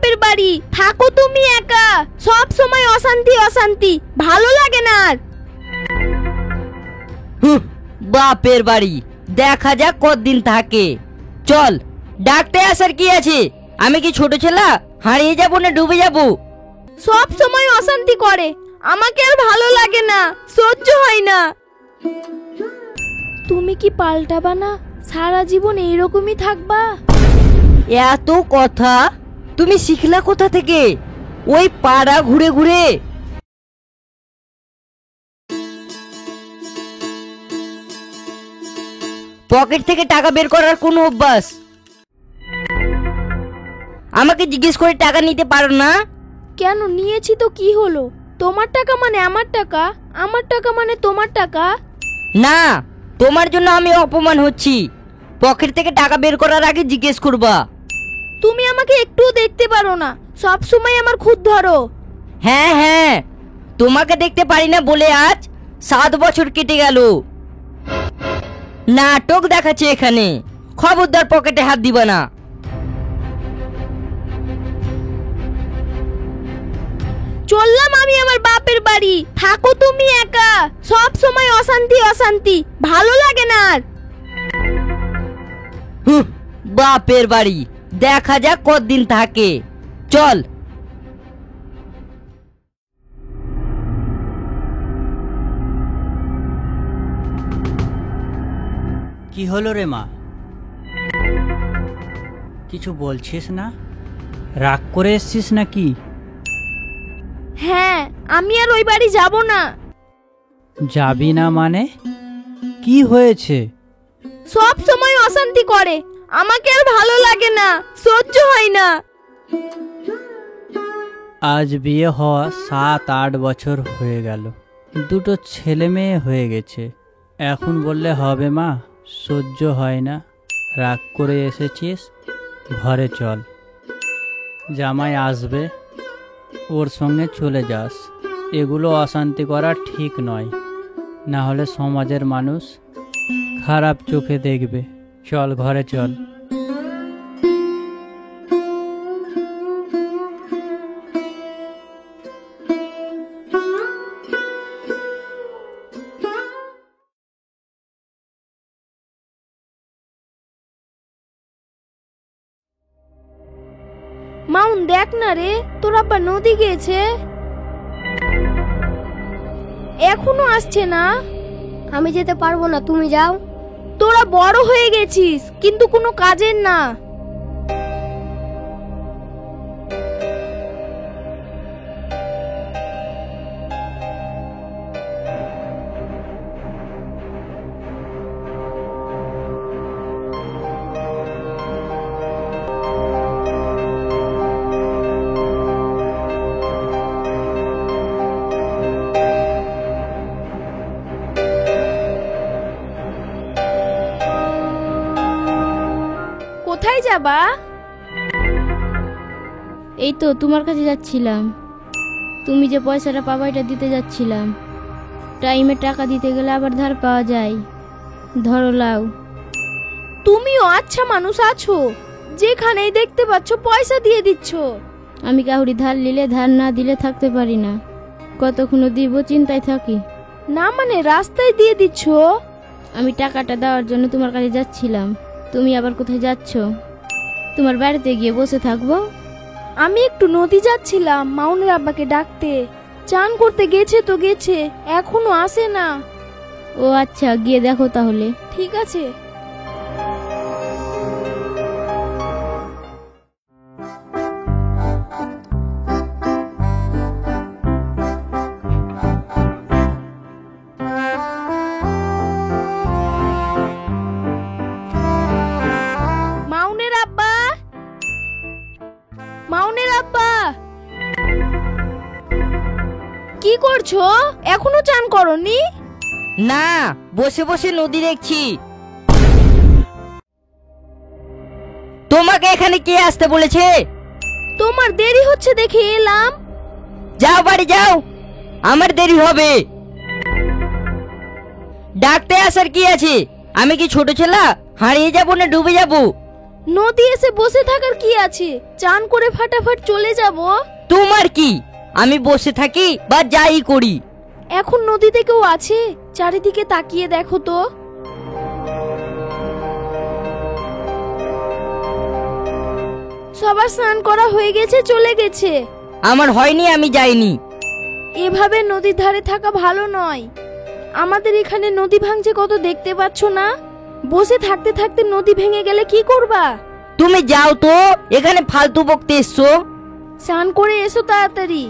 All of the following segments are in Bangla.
বাপের বাড়ি, থাকো তুমি একা, সব সময় অশান্তি অশান্তি, ভালো লাগে না আর। বাপের বাড়ি দেখা যাক কতদিন থাকে। চল, ডাকতে আসার কি আছে? আমি কি ছোট ছেলা, হারিয়ে যাবো না ডুবে যাবো? সব সময় অশান্তি করে, আমাকে আর ভালো লাগে না, সহ্য হয় না। তুমি কি পাল্টাবা না? সারা জীবন এইরকমই থাকবা? এত কথা তুমি শিখলা কোথা থেকে? ওই পাড়া ঘুরে ঘুরে? পকেট থেকে টাকা বের করার কোন অভ্যাস? আমাকে জিজ্ঞেস করে টাকা নিতে পারো না? কেন, নিয়েছি তো কি হলো? তোমার টাকা মানে আমার টাকা, আমার টাকা মানে তোমার টাকা। না, তোমার জন্য আমি অপমান হচ্ছি। পকেট থেকে টাকা বের করার আগে জিজ্ঞেস করবা। তুমি আমাকে একটুও দেখতে পারো না, সব সময় আমার খুদ ধরো। হ্যাঁ হ্যাঁ, তোমাকে দেখতে পারি না বলে আজ 7 বছর কেটে গেল। নাটক দেখাচ্ছে এখানে, খবরদার পকেটে হাত দিবা না। চললাম আমি আমার বাপের বাড়ি, থাকো তুমি একা, সব সময় অশান্তি অশান্তি, ভালো লাগে না আর। বাপের বাড়ি দেখা যাক কতদিন থাকে। চল। কি হলো রে মা, কিছু বলছিস না? রাগ করে এসছিস নাকি? হ্যাঁ, আমি আর ওই বাড়ি যাব না। যাবি না মানে? কি হয়েছে? সব সময় অশান্তি করে, আমাকে আর ভালো লাগে না, সহ্য হয় না। আজ বিয়ে হওয়া 7-8 বছর হয়ে গেল, দুটো ছেলে মেয়ে হয়ে গেছে, এখন বললে হবে মা? সহ্য হয় না। রাগ করে এসেছিস, ঘরে চল, জামাই আসবে, ওর সঙ্গে চলে যাস। এগুলো অশান্তি করা ঠিক নয়, না হলে সমাজের মানুষ খারাপ চোখে দেখবে। চল, ঘরে চল। মাউন, দেখ না রে, তোর আব্বা নদী গেছে, এখনো আসছে না। আমি যেতে পারবো না, তুমি যাও। তোরা বড় হয়ে গেছিস, কিন্তু কোনো কাজের না। কোথায় যাবা? এই তো তোমার কাছে যাচ্ছিলাম, তুমি যে পয়সাটা পাবা এটা দিতে যাচ্ছিলাম। টাইমে টাকা দিতে গেলে আবার ধার পাওয়া যায়, ধরো লাও। তুমিও আচ্ছা মানুষ আছো, যেখানেই দেখতে পাচ্ছ পয়সা দিয়ে দিচ্ছ। আমি কাউরি ধার নিলে ধার না দিলে থাকতে পারি না, কতক্ষণ দিব চিন্তায় থাকি। না মানে রাস্তায় দিয়ে দিচ্ছ? আমি টাকাটা দেওয়ার জন্য তোমার কাছে যাচ্ছিলাম, তুমি আবার কোথায় যাচ্ছ? তোমার বাড়িতে গিয়ে বসে থাকবো? আমি একটু নদী যাচ্ছিলাম মাউনের আব্বাকে ডাকতে, চান করতে গেছে তো গেছে, এখনো আসে না। ও আচ্ছা, গিয়ে দেখো তাহলে। ঠিক আছে। মাউনের আব্বা, মাউনের আব্বা, কি করছো? এখনো চান করনি? না, বসে বসে নদী দেখছি। তোমাকে এখানে কে আসতে বলেছে? তোমার দেরি হচ্ছে দেখে এলাম। যাও বাড়ি যাও, আমার দেরি হবে। ডাকতে আসার কি আছে? আমি কি ছোট ছেলা, হারিয়ে যাবো না ডুবে যাবো? নদী এসে বসে থাকার কি আছে, চান করে ফাটাফাট চলে যাব। তোমার কি, আমি বসে থাকি বা যাই করি। এখন নদীতে কেউ আছে? চারিদিকে তাকিয়ে দেখো তো। সবার স্নান করা হয়ে গেছে, চলে গেছে। আমার হয়নি, আমি যাইনি। এভাবে নদীর ধারে থাকা ভালো নয়। আমাদের এখানে নদী ভাঙছে কত, দেখতে পাচ্ছ না? বসে থাকতে থাকতে নদী ভেঙে গেলে কি করবা? তুমি যাও তো, এখানে ফালতু বকতে এসছো। স্নান করে এসো তাড়াতাড়ি।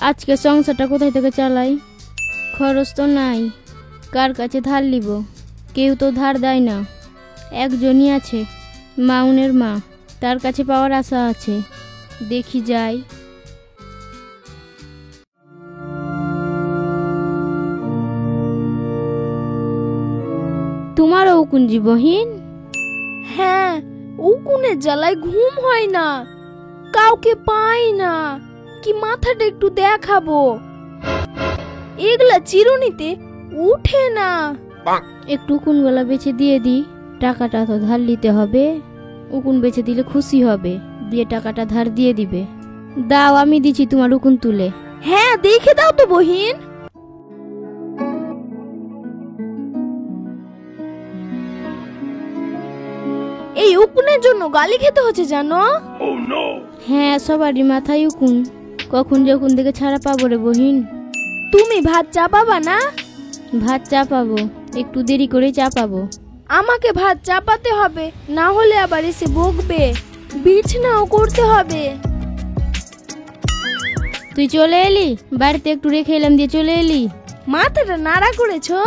আজকে সংসারটা কোথায় থেকে চালাই? খরচ তো নাই, কার কাছে ধার নিব? কেউ তো ধার দেয় না। একজনই আছে, মাউনের মা, তার কাছে পাওয়ার আশা আছে। দেখি যাই। তোমারও উকুঞ্জি বহিন? হ্যাঁ, উকুনের জ্বালায় ঘুম হয় না, কাউকে পাই না। কি মাথাটা একটু দেখাবো, এগুলা চিরুনিতে উঠে না। একটু উকুন গলা বেচে দিয়ে দি, টাকাটা তো ধার নিতে হবে। উকুন বেচে দিলে খুশি হবে, দিয়ে টাকাটা ধার দিয়ে দিবে। দাও, আমি দিচ্ছি তোমার উকুন তুলে। হ্যাঁ, দেখে দাও তো বহিন। এই উকুনের জন্য গালি খেতে হচ্ছে জানো? হ্যাঁ, সবারই মাথায় উকুন, কখন যে উকুন থেকে ছাড়া পাবো রে বহিন। তুমি ভাত চাপাবা না? ভাত চাপাবো, একটু দেরি করে চাপাবো। আমাকে ভাত চাপাতে হবে, না হলে আবার এসে বকবে। বিছনাও করতে হবে। তুই চলে এলি? বাড়িতে একটু রেখে এলাম, দিয়ে চলে এলি? মাথাটা নাড়া করেছো?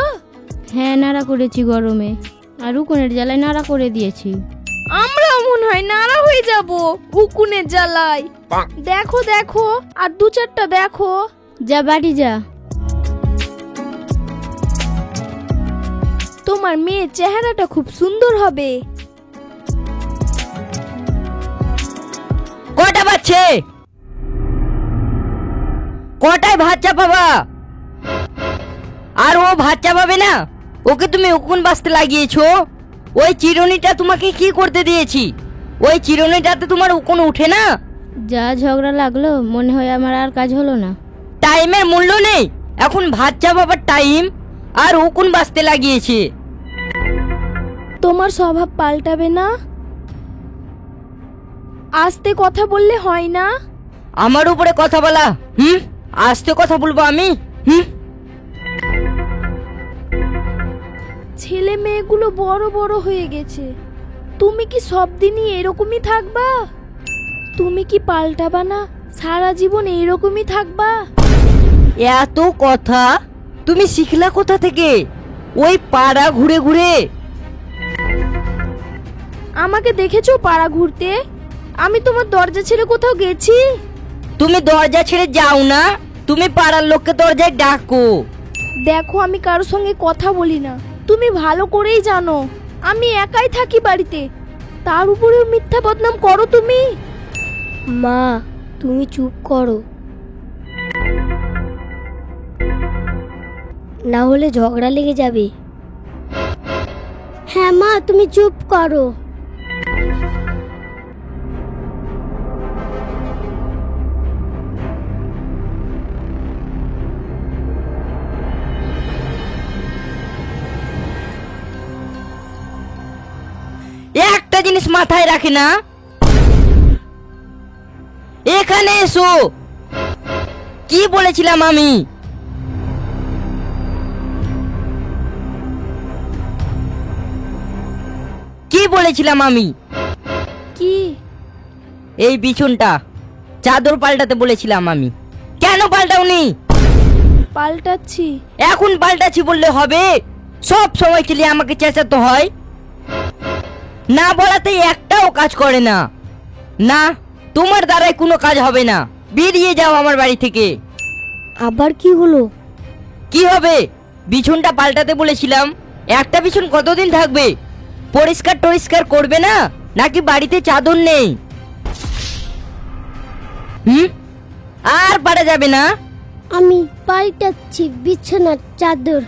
হ্যাঁ, নাড়া করেছি গরমে, আর উকুনের জ্বালায় নাড়া করে দিয়েছি। আমরাও মনে হয় নাড়া হয়ে যাব উকুনের জ্বালায়। দেখো দেখো, আর দু চারটা দেখো। যা বাড়ি যা। তোমার মেয়ের চেহারাটা খুব সুন্দর হবে। কটা বাজছে? কটায় ভাত চাপাবা? আর ও ভাত চাপাবে না? ওকে তুমি উকুন বাজতে লাগিয়েছো। ওই চিরুনিটা তোমাকে কি করতে দিয়েছি? ওই চিরুনিটাতে তোমার উকুন উঠে না? যা ঝগড়া লাগলো, মনে হয় আমার আর কাজ হলো না। টাইমের মূল্য নেই, এখন ভাত চাপাবার টাইম, আর উকুন বাজতে লাগিয়েছে। তোমার স্বভাব পাল্টাবে না? আস্তে কথা বললে হয় না? আমার উপরে কথা বলা? আস্তে কথা বলবো আমি? ছেলে মেয়েগুলো বড় বড় হয়ে গেছে, তুমি কি সব দিনই এরকমই থাকবা? তুমি কি পাল্টাবা না? সারা জীবন এইরকমই থাকবা? এত কথা তুমি শিখলা কোথা থেকে? ওই পাড়া ঘুরে ঘুরে? আমাকে দেখেছো পাড়া ঘুরতে? আমি তোমার দরজা ছেড়ে কোথাও গেছি? তুমি দরজা ছেড়ে যাও না, তুমি পাড়ার লোককে দরজায় ডাকো। দেখো, আমি কারোর সঙ্গে কথা বলি না, তুমি ভালো করেই জানো। আমি একাই থাকি বাড়িতে, তার উপরেও মিথ্যা বদনাম করো তুমি। মা, তুমি চুপ করো, না হলে ঝগড়া লেগে যাবে। হ্যাঁ মা, তুমি চুপ করো। একটা জিনিস মাথায় রাখে না, এখানে এসো। কি বলেছিলাম আমি? কি বলেছিলাম আমি? কি? এই বিছুনটা চাদর পাল্টাতে বলেছিলাম আমি। কেন পাল্টাওনি? পাল্টাচ্ছি। এখন পাল্টাচ্ছি বললে হবে? সব সময় খেলে আমাকে চেঁচাতে হয়? না বলাতে একটাও কাজ করে না। না, তোমার দ্বারাই কোনো কাজ হবে না। বেরিয়ে যাও আমার বাড়ি থেকে। আবার কি হলো? কি হবে? বিছুনটা পাল্টাতে বলেছিলাম। একটা বিছুন কতদিন থাকবে? পরিষ্কার টরিষ্কার করবে না, নাকি বাড়িতে চাদর নেই? আর পারা যাবে না? আমি পাল্টাচ্ছি বিছানার চাদর।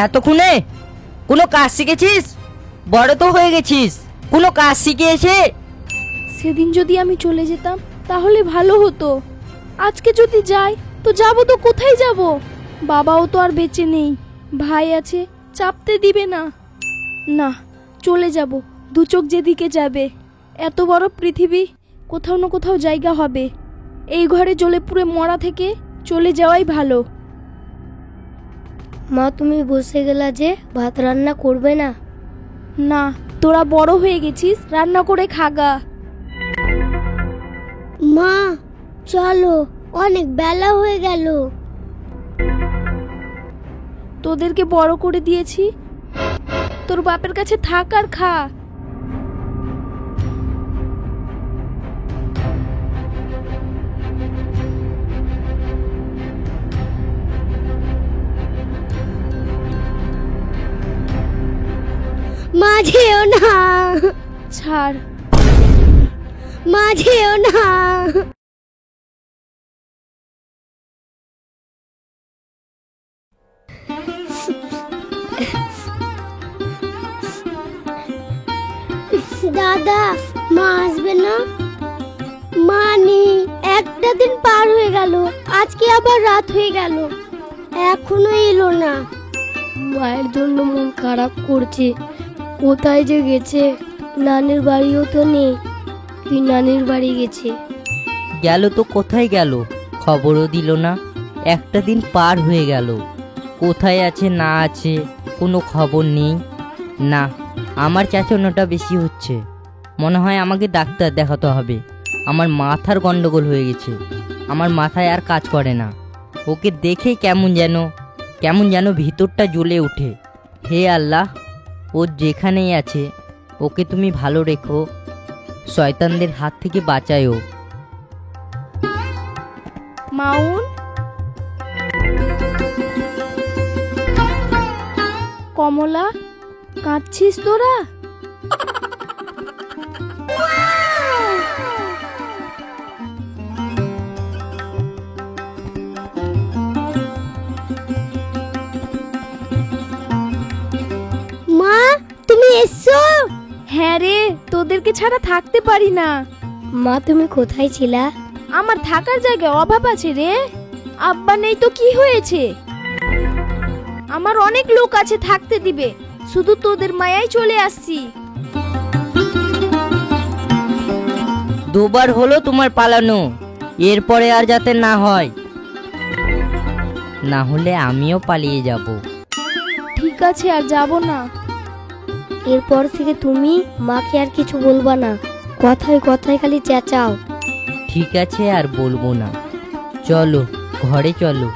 এতক্ষণে কোনো কাজ শিখেছিস? বড় তো হয়ে গেছিস, কোনো কাজ শিখে এসে। সেদিন যদি আমি চলে যেতাম তাহলে ভালো হতো। আজকে যদি যাই তো যাব তো কোথায় যাব? বাবাও তো আর বেঁচে নেই, ভাই আছে, চাপতে দিবে না। না, চলে যাব, দু চোখ যেদিকে যাবে। এত বড় পৃথিবী, কোথাও না কোথাও জায়গা হবে। এই ঘরে জ্বলে পুড়ে মরা থেকে চলে যাওয়াই ভালো। মা তুমি বসে গেলা যে, ভাত রান্না করবে না? না, তোরা বড় হয়ে গেছিস, রান্না করে খাগা। মা চলো, অনেক বেলা হয়ে গেল। তোদেরকে বড় করে দিয়েছি, তোর বাপের কাছে থাক আর খা। মা যেও না, ছাড়। মা যেও না। দাদা, মা আসবে না? মা নেই, একটা দিন পার হয়ে গেল, আজকে আবার রাত হয়ে গেল, এখনো এলো না। মায়ের জন্য মন খারাপ করছে, কোথায় যে গেছে? নানির বাড়িও তো নেই, কি নানির বাড়ি গেছে? গেল তো কোথায় গেল, খবরও দিল না। একটা দিন পার হয়ে গেল, কোথায় আছে না আছে কোনো খবর নেই। না, আমার চেঁচানোটা বেশি হচ্ছে। মনে হয় আমাকে ডাক্তার দেখাতে হবে। আমার মাথার গন্ডগোল হয়ে গেছে, আমার মাথায় আর কাজ করে না। ওকে দেখে কেমন যেন ভিতরটা জ্বলে ওঠে। হে আল্লাহ, ও যেখানেই আছে ওকে তুমি ভালো রেখো, শয়তানদের হাত থেকে বাঁচায়ও। মাউন, কমলা, কাঁদছিস তোরা? মা তুমি এসো? হ্যাঁ রে, তোদেরকে ছাড়া থাকতে পারি না। মা তুমি কোথায় ছিলা? আমার থাকার জায়গায় অভাব আছে রে। আব্বা নেই তো কি হয়েছে? আমার অনেক লোক আছে থাকতে দিবে, শুধু তোদের মায়ায় চলে আসছি। দুবার হলো তোমার পালানো, এরপরে আর যাতে না হয়, না হলে আমিও পালিয়ে যাব। ঠিক আছে, আর যাব না। এরপর থেকে তুমি মাকে আর কিছু বলবা না, কথায় কথায় খালি চেঁচাও। ঠিক আছে, আর বলবো না। চলো ঘরে চলো।